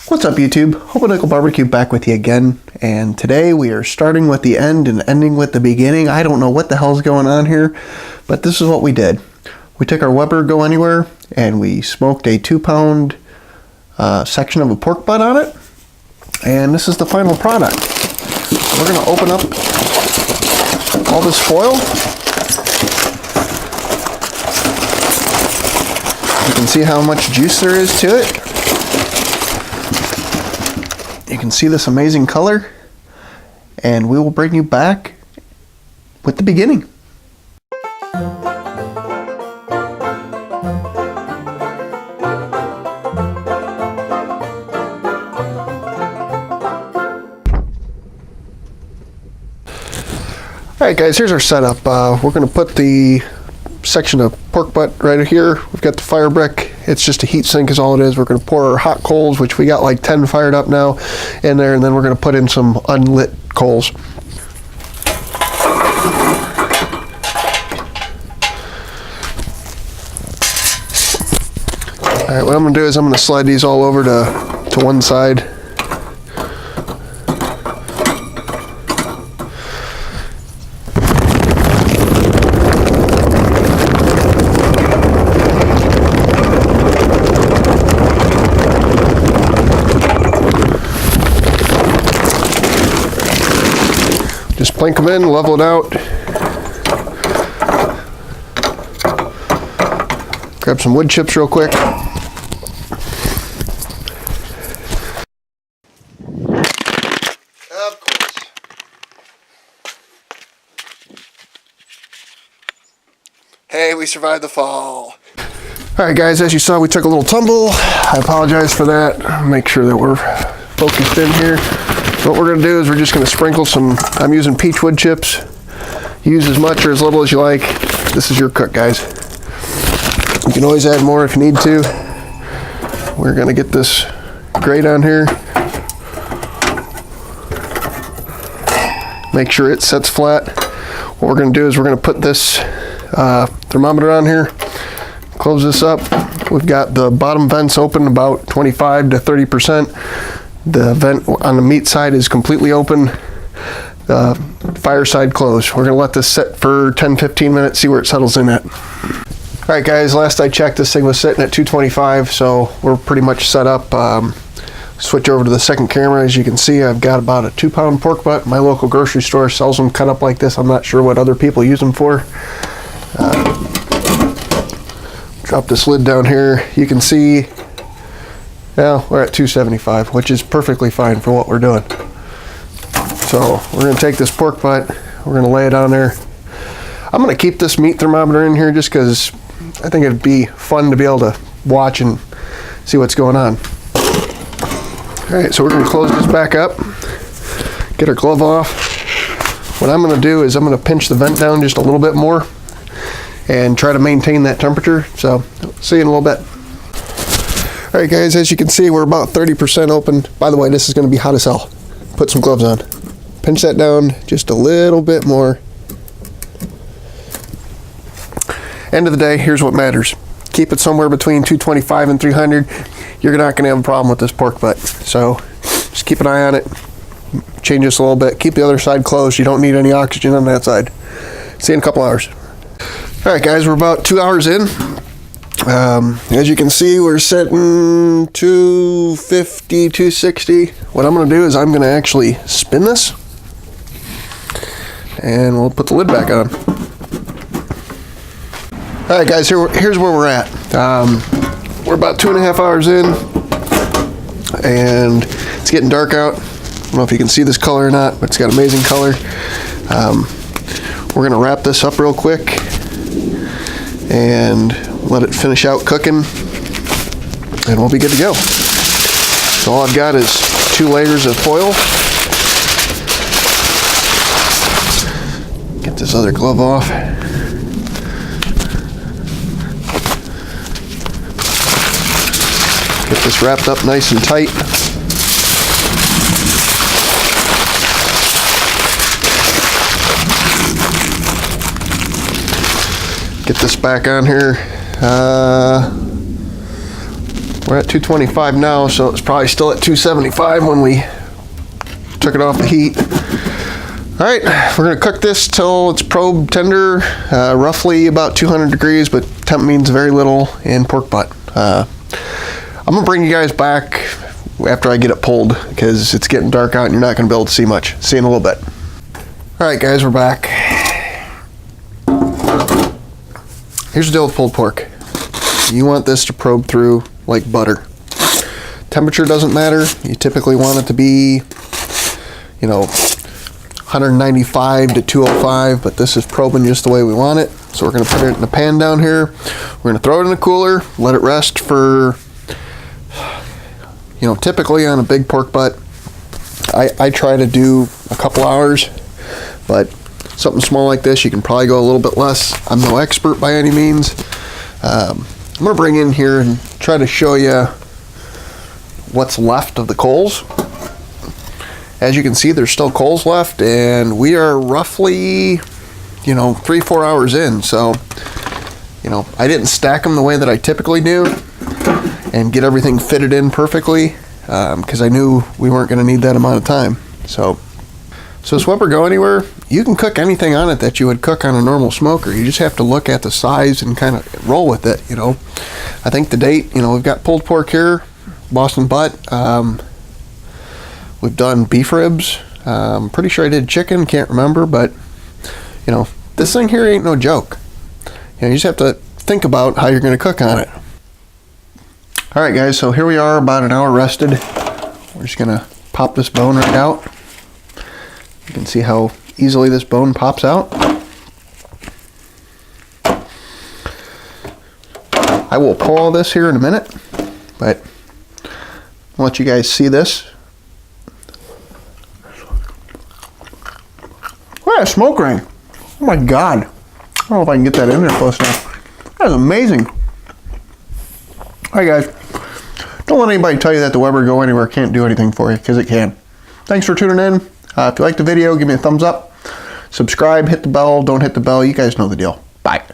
What's up YouTube? Hope Nickel Barbecue back with you again, and today we are starting with the end and ending with the beginning. I don't know what the hell's going on here, but this is what we did. We took our Weber Go Anywhere and we smoked a 2-pound section of a pork butt on it, and this is the final product. We're going to open up all this foil. You can see how much juice there is to it. You can see this amazing color, and we will bring you back with the beginning. Alright guys, here's our setup. We're going to put the section of pork butt right here. We've got the fire brick. It's just a heat sink is all it is. We're going to pour our hot coals, which we got like 10 fired up now, in there, and then we're going to put in some unlit coals. Alright, what I'm going to do is I'm going to slide these all over to one side. Just plink them in, level it out. Grab some wood chips real quick. Of course. Hey, we survived the fall. Alright guys, as you saw, we took a little tumble. I apologize for that. Make sure that we're focused in here. What we're going to do is we're just going to sprinkle some, I'm using peach wood chips. Use as much or as little as you like. This is your cook, guys. You can always add more if you need to. We're going to get this grate on here. Make sure it sets flat. What we're going to do is we're going to put this thermometer on here. Close this up. We've got the bottom vents open about 25 to 30%. The vent on the meat side is completely open. The fire side closed. We're going to let this sit for 10-15 minutes, see where it settles in at. Alright guys, last I checked this thing was sitting at 225, so we're pretty much set up. Switch over to the second camera. As you can see, I've got about a 2-pound pork butt. My local grocery store sells them cut up like this. I'm not sure what other people use them for. Drop this lid down here. You can see, yeah, we're at 275, which is perfectly fine for what we're doing. So we're going to take this pork butt, we're going to lay it on there. I'm going to keep this meat thermometer in here just because I think it'd be fun to be able to watch and see what's going on. Alright, so we're going to close this back up, get our glove off. What I'm going to do is I'm going to pinch the vent down just a little bit more and try to maintain that temperature. So see you in a little bit. Alright guys, as you can see, we're about 30% open. By the way, this is going to be hot as hell. Put some gloves on. Pinch that down just a little bit more. End of the day, here's what matters. Keep it somewhere between 225 and 300. You're not going to have a problem with this pork butt. So just keep an eye on it. Change this a little bit. Keep the other side closed. You don't need any oxygen on that side. See you in a couple hours. Alright guys, we're about 2 hours in. As you can see, we're setting 250, 260. What I'm going to do is I'm going to actually spin this, and we'll put the lid back on. Alright guys, here's where we're at. We're about 2.5 hours in, and it's getting dark out. I don't know if you can see this color or not, but it's got amazing color. We're going to wrap this up real quick and let it finish out cooking, and we'll be good to go. So all I've got is 2 layers of foil. Get this other glove off. Get this wrapped up nice and tight. Get this back on here. We're at 225 now, so it's probably still at 275 when we took it off the heat. All right, we're gonna cook this till it's probe tender, roughly about 200 degrees, but temp means very little in pork butt. I'm gonna bring you guys back after I get it pulled because it's getting dark out and you're not gonna be able to see much. See you in a little bit. All right, guys, we're back. Here's the deal with pulled pork. You want this to probe through like butter. Temperature doesn't matter. You typically want it to be, 195 to 205, but this is probing just the way we want it. So we're gonna put it in a pan down here. We're gonna throw it in the cooler, let it rest for, typically on a big pork butt, I try to do a couple hours, but something small like this, you can probably go a little bit less. I'm no expert by any means. I'm gonna bring in here and try to show you what's left of the coals. As you can see, there's still coals left, and we are roughly, 3-4 hours in. So, I didn't stack them the way that I typically do and get everything fitted in perfectly because I knew we weren't going to need that amount of time. So this Weber Go Anywhere, you can cook anything on it that you would cook on a normal smoker. You just have to look at the size and kind of roll with it, I think to date, we've got pulled pork here, Boston butt. We've done beef ribs. Pretty sure I did chicken, can't remember, but this thing here ain't no joke. You just have to think about how you're going to cook on it. All right, guys, so here we are, about an hour rested. We're just going to pop this bone right out. You can see how easily this bone pops out. I will pull all this here in a minute, but I'll let you guys see this. What a smoke ring. Oh my God. I don't know if I can get that in there close enough. That is amazing. Alright guys, don't let anybody tell you that the Weber Go Anywhere can't do anything for you, because it can. Thanks for tuning in. If you like the video, give me a thumbs up. Subscribe, hit the bell, don't hit the bell. You guys know the deal. Bye.